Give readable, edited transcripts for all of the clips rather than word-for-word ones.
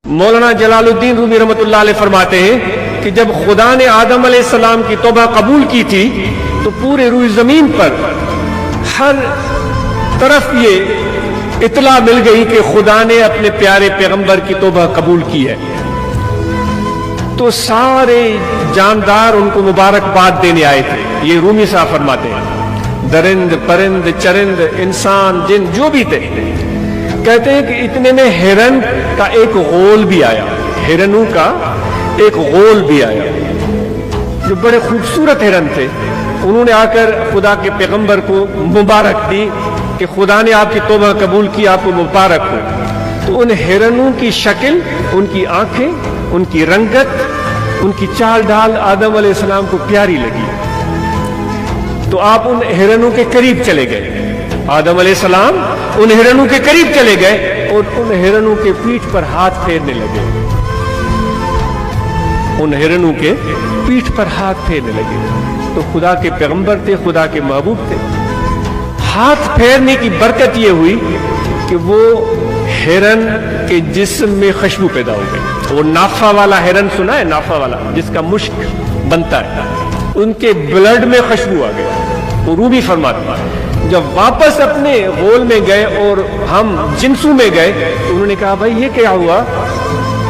مولانا جلال الدین رومی رحمۃ اللہ علیہ فرماتے ہیں کہ جب خدا نے آدم علیہ السلام کی توبہ قبول کی تھی تو پورے روئے زمین پر ہر طرف یہ اطلاع مل گئی کہ خدا نے اپنے پیارے پیغمبر کی توبہ قبول کی ہے، تو سارے جاندار ان کو مبارکباد دینے آئے تھے۔ یہ رومی صاحب فرماتے ہیں، درند پرند چرند انسان جن جو بھی تھے، کہتے ہیں کہ اتنے میں ہرن کا ایک غول بھی آیا، ہرنوں کا ایک غول بھی آیا جو بڑے خوبصورت ہرن تھے۔ انہوں نے آ کر خدا کے پیغمبر کو مبارک دی کہ خدا نے آپ کی توبہ قبول کی، آپ کو مبارک ہو۔ تو ان ہرنوں کی شکل، ان کی آنکھیں، ان کی رنگت، ان کی چال ڈال آدم علیہ السلام کو پیاری لگی، تو آپ ان ہرنوں کے قریب چلے گئے۔ آدم علیہ السلام ان ہرنوں کے قریب چلے گئے اور ان ہرنوں کے پیٹھ پر ہاتھ پھیرنے لگے، ان ہرنوں کے پیٹھ پر ہاتھ پھیرنے لگے۔ تو خدا کے پیغمبر تھے، خدا کے محبوب تھے۔ ہاتھ پھیرنے کی برکت یہ ہوئی کہ وہ ہرن کے جسم میں خوشبو پیدا ہو گئی۔ وہ نافا والا ہرن سنا ہے، نافا والا جس کا مشک بنتا ہے، ان کے بلڈ میں خوشبو آ گیا۔ وہ رومی فرماتا ہے جب واپس اپنے غول میں گئے اور ہم جنسوں میں گئے تو انہوں نے کہا بھائی یہ کیا ہوا،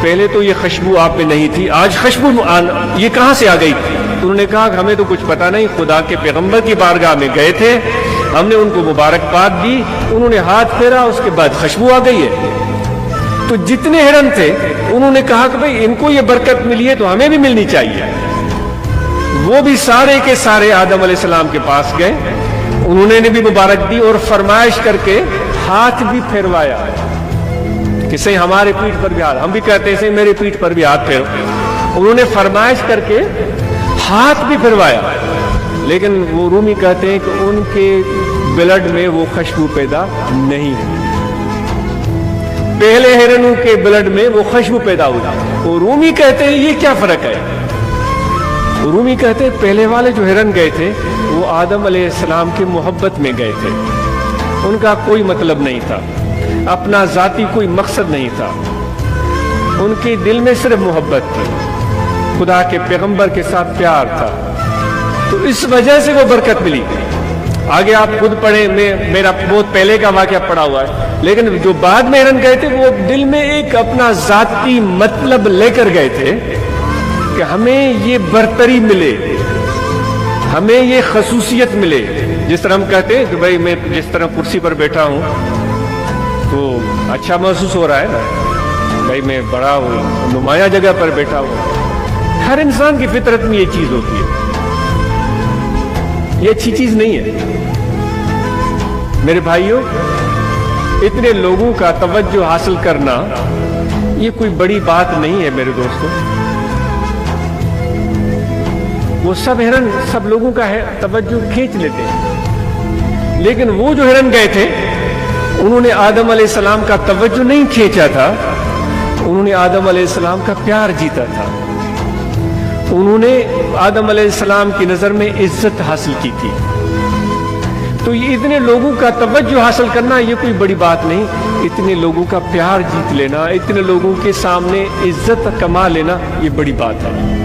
پہلے تو یہ خوشبو آپ میں نہیں تھی، آج خوشبو یہ کہاں سے آ گئی؟ تو انہوں نے کہا کہ ہمیں تو کچھ پتا نہیں، خدا کے پیغمبر کی بارگاہ میں گئے تھے، ہم نے ان کو مبارکباد دی، انہوں نے ہاتھ پھیرا، اس کے بعد خوشبو آ گئی ہے۔ تو جتنے ہرن تھے انہوں نے کہا کہ بھائی ان کو یہ برکت ملی ہے تو ہمیں بھی ملنی چاہیے۔ وہ بھی سارے کے سارے آدم علیہ السلام کے پاس گئے، انہوں نے بھی مبارک دی اور فرمائش کر کے ہاتھ بھی پھیروایا کہ صحیح ہمارے پیٹھ پر بھی ہاتھ، ہم بھی کہتے ہیں صحیح میرے پیٹھ پر بھی ہاتھ پھیرو۔ انہوں نے فرمائش کر کے ہاتھ بھی پھیروایا، لیکن وہ رومی کہتے ہیں کہ ان کے بلڈ میں وہ خوشبو پیدا نہیں ہوئی۔ پہلے ہرنوں کے بلڈ میں وہ خوشبو پیدا ہوئی۔ وہ رومی کہتے ہیں یہ کیا فرق ہے؟ رومی کہتے ہیں پہلے والے جو ہرن گئے تھے وہ آدم علیہ السلام کی محبت میں گئے تھے، ان کا کوئی مطلب نہیں تھا، اپنا ذاتی کوئی مقصد نہیں تھا، ان کے دل میں صرف محبت تھی، خدا کے پیغمبر کے ساتھ پیار تھا، تو اس وجہ سے وہ برکت ملی۔ آگے آپ خود پڑھیں، میرا بہت پہلے کا واقعہ پڑا ہوا ہے، لیکن جو بعد میں ہرن گئے تھے وہ دل میں ایک اپنا ذاتی مطلب لے کر گئے تھے کہ ہمیں یہ برتری ملے، ہمیں یہ خصوصیت ملے۔ جس طرح ہم کہتے ہیں کہ بھائی میں جس طرح کرسی پر بیٹھا ہوں تو اچھا محسوس ہو رہا ہے نا، بھائی میں بڑا ہوں، نمایاں جگہ پر بیٹھا ہوں۔ ہر انسان کی فطرت میں یہ چیز ہوتی ہے، یہ اچھی چیز نہیں ہے۔ میرے بھائیوں، اتنے لوگوں کا توجہ حاصل کرنا یہ کوئی بڑی بات نہیں ہے میرے دوستوں۔ وہ سب ہرن سب لوگوں کا توجہ کھینچ لیتے ہیں، لیکن وہ جو ہرن گئے تھے انہوں نے آدم علیہ السلام کا توجہ نہیں کھینچا تھا، انہوں نے آدم علیہ السلام کا پیار جیتا تھا، انہوں نے آدم علیہ السلام کی نظر میں عزت حاصل کی تھی۔ تو یہ اتنے لوگوں کا توجہ حاصل کرنا یہ کوئی بڑی بات نہیں، اتنے لوگوں کا پیار جیت لینا، اتنے لوگوں کے سامنے عزت کما لینا یہ بڑی بات ہے۔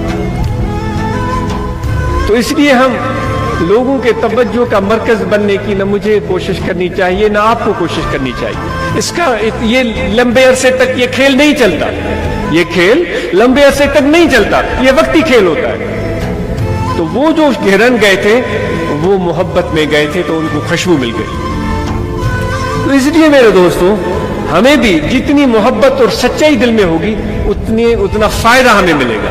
تو اس لیے ہم لوگوں کے توجہ کا مرکز بننے کی نہ مجھے کوشش کرنی چاہیے نہ آپ کو کوشش کرنی چاہیے۔ اس کا یہ لمبے عرصے تک یہ کھیل نہیں چلتا، یہ کھیل لمبے عرصے تک نہیں چلتا، یہ وقتی کھیل ہوتا ہے۔ تو وہ جو ہرن گئے تھے وہ محبت میں گئے تھے تو ان کو خوشبو مل گئی۔ تو اس لیے میرے دوستوں ہمیں بھی جتنی محبت اور سچائی دل میں ہوگی اتنا فائدہ ہمیں ملے گا۔